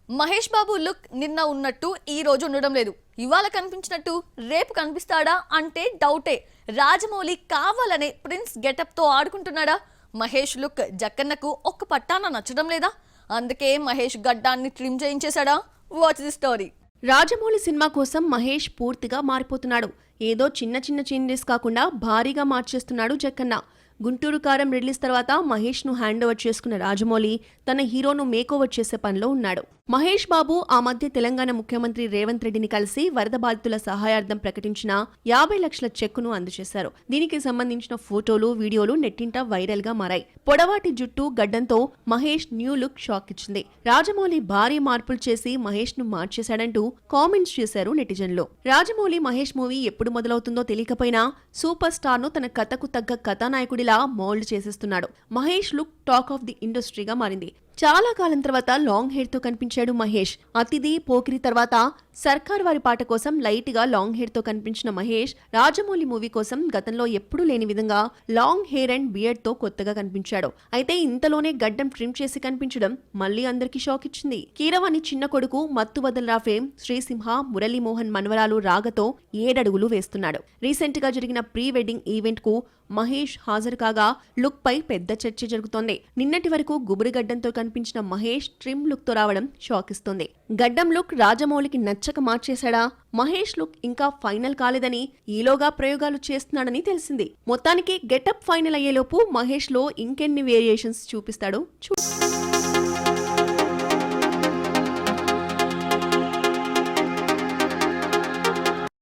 Mahesh Babu look నిన్న ఉన్నట్టు ఈ రోజు ఉండడం లేదు. ఇవాళ కనిపించినట్టు రేపు కనిపిస్తాడా అంటే డౌటే. రాజమౌళి కావాలనే ప్రిన్స్ గెటప్ తో ఆడుకుంటున్నాడా? మహేష్ లుక్ జక్కన్నకు ఒక్క పట్టాన నచ్చడం లేదా? అందుకే మహేష్ గడ్డాన్ని ట్రిమ్ చేయించేశాడా? Watch the story. Rajamouli cinema కోసం మహేష్ పూర్తిగా మారిపోతున్నాడు. ఏదో చిన్న చిన్న చేంజెస్ కాకుండా భారీగా మార్చేస్తున్నాడు జక్కన్న. గుంటూరు కారం రిలీజ్ తర్వాత మహేష్ ను హ్యాండ్ ఓవర్ చేసుకున్న రాజమౌళి తన హీరోను మేకోవర్ చేసే పనిలో ఉన్నాడు. మహేష్ బాబు ఆ మధ్య తెలంగాణ ముఖ్యమంత్రి రేవంత్ రెడ్డిని కలిసి వరద బాధితుల సహాయార్థం ప్రకటించిన 50 లక్షల చెక్కును అందజేశారు. దీనికి సంబంధించిన ఫోటోలు, వీడియోలు నెట్టింట వైరల్ గా మారాయి. పొడవాటి జుట్టు, గడ్డంతో మహేష్ న్యూ లుక్ షాక్ ఇచ్చింది. రాజమౌళి భారీ మార్పులు చేసి మహేష్ ను మార్చేశాడంటూ కామెంట్స్ చేశారు నెటిజన్లు. రాజమౌళి మహేష్ మూవీ ఎప్పుడు మొదలవుతుందో తెలియకపోయినా సూపర్ స్టార్ ను తన కథకు తగ్గ కథానాయకుడిలా మౌల్డ్ చేసేస్తున్నాడు. Mahesh look talk of the ఇండస్ట్రీగా మారింది. చాలా కాలం తర్వాత లాంగ్ హెయిర్ తో కనిపించాడు మహేష్. అతిథి, పోకిరి తర్వాత సర్కార్ వారి పాట కోసం లైట్ గా లాంగ్ హెయిర్ తో కనిపించిన మహేష్ రాజమౌళి మూవీ కోసం గతంలో ఎప్పుడూ లేని విధంగా లాంగ్ హెయిర్ అండ్ బియర్డ్ తో కొత్తగా కనిపించాడు. అయితే ఇంతలోనే గడ్డం ట్రిమ్ చేసి కనిపించడం మళ్లీ అందరికీ షాక్ ఇచ్చింది. కీరవాణి చిన్న కొడుకు మత్తు వదలరా ఫేమ్ శ్రీసింహ మురళీమోహన్ మనవరాలు రాగతో 7 అడుగులు వేస్తున్నాడు. రీసెంట్ గా జరిగిన ప్రీ వెడ్డింగ్ ఈవెంట్ కు మహేష్ హాజరు కాగా లుక్ పై పెద్ద చర్చ జరుగుతోంది. నిన్నటి వరకు గుబురు గడ్డంతో కనిపించిన మహేష్ ట్రిమ్ లుక్ తో రావడం షాక్ ఇస్తోంది. గడ్డం లుక్ రాజమౌళికి నచ్చక మార్చేశాడా? మహేష్ లుక్ ఇంకా ఫైనల్ కాలేదని, ఈలోగా ప్రయోగాలు చేస్తున్నాడని తెలిసింది. మొత్తానికి గెటప్ ఫైనల్ అయ్యేలోపు మహేష్ లో ఇంకెన్ని వేరియేషన్స్ చూపిస్తాడో